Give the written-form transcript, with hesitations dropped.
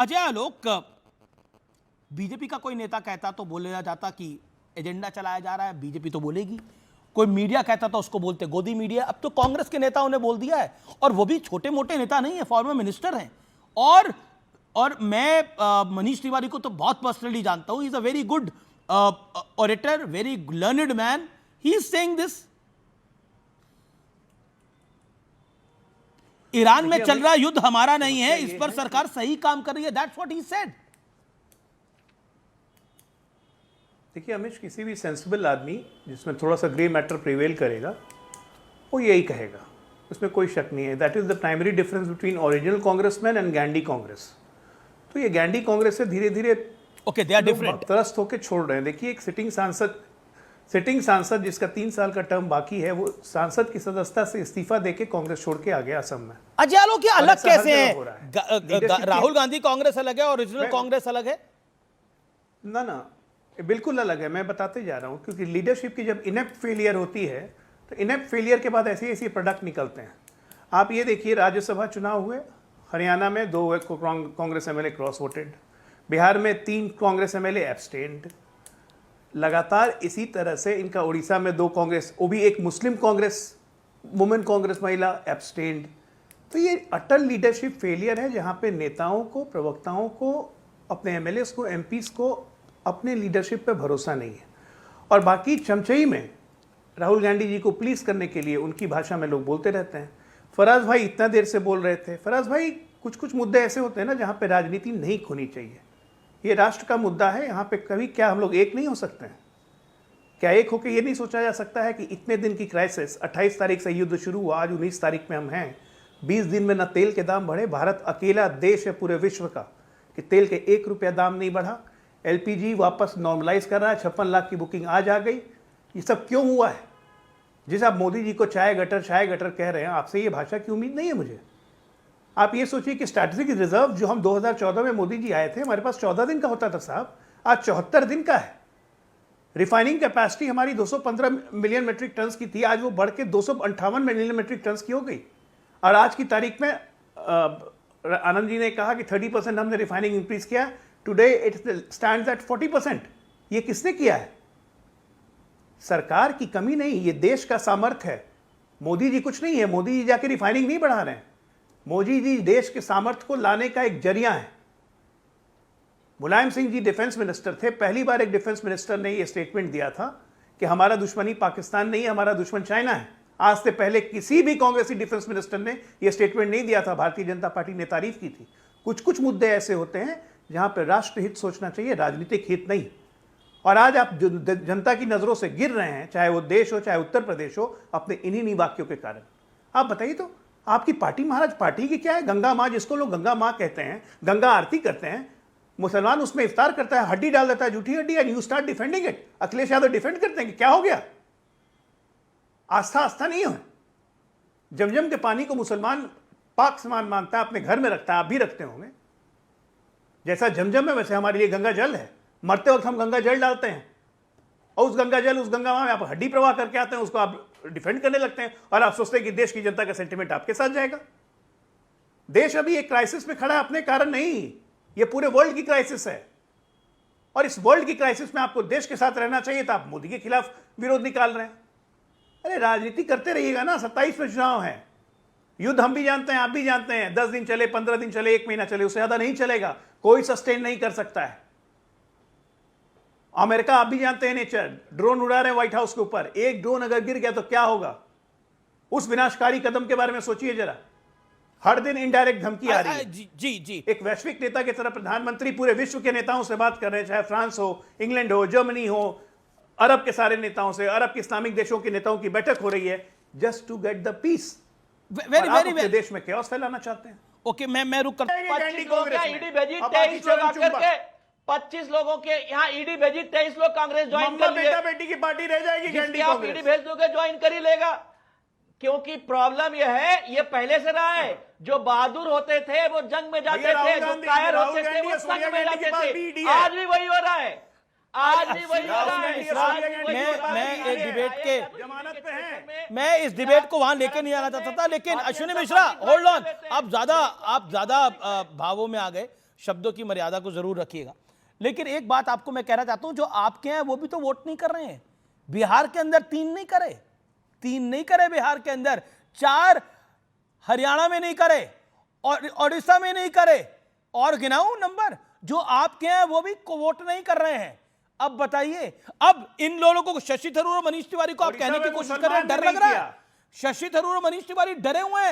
Ajay Alok, BJP का कोई नेता कहता तो बोला जाता कि एजेंडा चलाया जा रहा है, बीजेपी तो बोलेगी। कोई मीडिया कहता तो उसको बोलते गोदी मीडिया। अब तो कांग्रेस के नेताओं ने बोल दिया है, और वो भी छोटे मोटे नेता नहीं है, फॉर्मर मिनिस्टर हैं। और मैं मनीष तिवारी को तो बहुत पर्सनली जानता हूं। He is a very good orator, very learned man. He is saying this. Iran में चल रहा युद्ध हमारा नहीं है, इस पर सरकार सही काम कर रही है। That's what he said. देखिए अमिश, किसी भी सेंसिबल आदमी जिसमें थोड़ा सा ग्रे मैटर प्रिवेल करेगा वो यही कहेगा, उसमें कोई शक नहीं है। That is the primary difference between original congressman and Gandhi Congress. तो ये गैंडी कांग्रेस से धीरे धीरे दे आर डिफरेंट त्रस्त होकर छोड़ रहे हैं। देखिए एक सिटिंग सांसद जिसका 3 साल का टर्म बाकी है, वो सांसद की सदस्यता से इस्तीफा देके कांग्रेस छोड़ के आ गया असम में। अजय आलोक, ये अलग कैसे है? राहुल गांधी कांग्रेस अलग है, ओरिजिनल कांग्रेस अलग है? ना, बिल्कुल अलग है। मैं बताते जा रहा हूं, क्योंकि लीडरशिप की जब इनेप्ट फेलियर होती है तो इनेप्ट फेलियर के बाद ऐसे ऐसे प्रोडक्ट निकलते हैं। आप ये देखिए, राज्यसभा चुनाव हुए, हरियाणा में 2 Congress MLA cross voted, Bihar में 3 कांग्रेस एमएलए एब्सटेन्ड। लगातार इसी तरह से इनका उड़ीसा में 2 कांग्रेस, वो भी एक मुस्लिम कांग्रेस, वुमेन कांग्रेस महिला एब्सटेन्ड। तो ये अटल लीडरशिप फेलियर है, जहाँ पे नेताओं को, प्रवक्ताओं को, अपने एमएलएस को, एमपीस को अपने लीडरशिप पे भरोसा नहीं है। और बाकी चमचई में राहुल गांधी जी को प्लीज करने के लिए उनकी भाषा में लोग बोलते रहते हैं। फराज भाई इतना देर से बोल रहे थे। फराज भाई, कुछ मुद्दे ऐसे होते हैं ना जहाँ पे राजनीति नहीं खोनी चाहिए। ये राष्ट्र का मुद्दा है, यहाँ पे कभी क्या हम लोग एक नहीं हो सकते हैं? क्या एक होकर ये नहीं सोचा जा सकता है कि इतने दिन की क्राइसिस, 28 तारीख से युद्ध शुरू हुआ, आज 19 तारीख में हम हैं, 20 दिन में न तेल के दाम बढ़े। भारत अकेला देश है पूरे विश्व का कि तेल के 1 रुपया दाम नहीं बढ़ा। एलपीजी वापस नॉर्मलाइज कर रहा है, 56 लाख की बुकिंग आज आ गई। ये सब क्यों हुआ है? जिस आप मोदी जी को चाय गटर कह रहे हैं, आपसे ये भाषा की उम्मीद नहीं है मुझे। आप ये सोचिए कि स्ट्रैटेजिक रिजर्व जो हम 2014 में मोदी जी आए थे, हमारे पास 14 दिन का होता था साहब, आज 74 दिन का है। रिफाइनिंग कैपेसिटी हमारी 215 मिलियन मेट्रिक टन की थी, आज वो बढ़ के 258 मिलियन मेट्रिक टन की हो गई। और आज की तारीख में आनंद जी ने कहा कि 30% हमने रिफाइनिंग इंक्रीज किया। Today it stands eight 40%। ये किसने किया है? सरकार की कमी नहीं, ये देश का सामर्थ्य है। मोदी जी कुछ नहीं है, मोदी जी जाके रिफाइनिंग नहीं बढ़ा रहे हैं। मोदी जी देश के सामर्थ्य को लाने का एक जरिया है। मुलायम सिंह जी डिफेंस मिनिस्टर थे, पहली बार एक डिफेंस मिनिस्टर ने यह स्टेटमेंट दिया था कि हमारा दुश्मनी पाकिस्तान नहीं है, हमारा दुश्मन चाइना है। आज से पहले किसी भी कांग्रेसी डिफेंस मिनिस्टर ने यह स्टेटमेंट नहीं दिया था। भारतीय जनता पार्टी ने तारीफ की थी। कुछ मुद्दे ऐसे होते हैं जहां पर राष्ट्रहित सोचना चाहिए, राजनीतिक हित नहीं। और आज आप जनता की नजरों से गिर रहे हैं, चाहे वो देश हो, चाहे उत्तर प्रदेश हो, अपने इन्हीं वाक्यों के कारण। आप बताइए तो, आपकी पार्टी महाराज पार्टी की क्या है? गंगा माँ, जिसको लोग गंगा माँ कहते हैं, गंगा आरती करते हैं, मुसलमान उसमें इफ्तार करता है, हड्डी डाल देता है, झूठी हड्डी, and you start defending it. Akhilesh Yadav defend करते हैं कि क्या हो गया? आस्था नहीं हो। जमजम के पानी को मुसलमान पाक समान मानता है, अपने घर में रखता है, आप भी रखते होंगे। जैसा जमजम है वैसे हमारे लिए गंगा जल है। मरते वक्त हम गंगा जल डालते हैं, और उस गंगा माँ में आप हड्डी प्रवाह करके आते हैं, उसको आप डिफेंड करने लगते हैं, और आप सोचते हैं कि देश की जनता का सेंटिमेंट आपके साथ जाएगा। देश अभी एक क्राइसिस में खड़ा है, अपने कारण नहीं, ये पूरे वर्ल्ड की क्राइसिस है। और इस वर्ल्ड की क्राइसिस में आपको देश के साथ रहना चाहिए, तो आप मोदी के खिलाफ विरोध निकाल रहे हैं। अरे राजनीति करते रहिएगा ना। 27 में चुनाव है, युद्ध हम भी जानते हैं, आप भी जानते हैं। 10 दिन चले, 15 दिन चले, 1 महीना चले, उससे ज्यादा नहीं चलेगा। कोई सस्टेन नहीं कर सकता है। अमेरिका, आप भी जानते हैं नेचर, ड्रोन उड़ा रहे हैं व्हाइट हाउस के ऊपर। एक ड्रोन अगर गिर गया तो क्या होगा? उस विनाशकारी कदम के बारे में सोचिए जरा। हर दिन इनडायरेक्ट धमकी आ रही है। जी। एक वैश्विक नेता की तरह प्रधानमंत्री पूरे विश्व के नेताओं से बात कर रहे हैं, चाहे फ्रांस हो, इंग्लैंड हो, जर्मनी हो, अरब के सारे नेताओं से, अरब के इस्लामिक देशों के नेताओं की बैठक हो रही है, just to get the peace. Very देश में chaos फैलाना चाहते हैं। ओके, मैं रुक कर 25 लोगों के ईडी भेजी, 23 लोग आकर के 25 लोगों के यहाँ ईडी भेजी, 23 लोग कांग्रेस ज्वाइन कर लिए। बेटा बेटी की पार्टी रह जाएगी। जिसकी आप ईडी भेज दोगे ज्वाइन कर ही लेगा। क्योंकि प्रॉब्लम यह है, ये पहले से रहा है, जो बहादुर होते थे वो जंग में जाते थे, जो कायर होते थे वो संग में जाते थे। आज भी वही हो रहा है, आज भी वही हो रहा है। मैं इस डिबेट को वहां लेके नहीं आना चाहता था, लेकिन अश्विनी मिश्रा, होल्ड ऑन, आप ज्यादा भावों में आ गए। शब्दों की मर्यादा को जरूर रखिएगा। लेकिन एक बात आपको मैं कहना चाहता हूं, जो आपके हैं वो भी तो वोट नहीं कर रहे हैं। बिहार के अंदर 3 नहीं करे बिहार के अंदर, 4 हरियाणा में नहीं करे और ओडिशा में नहीं करे, और गिनाऊं नंबर, जो आपके हैं वो भी वोट नहीं कर रहे हैं। अब बताइए, अब इन लोगों को, शशि थरूर और मनीष तिवारी को आप कहने की कोशिश कर रहे हैं डर लग रहा है? शशि थरूर और मनीष तिवारी डरे हुए हैं।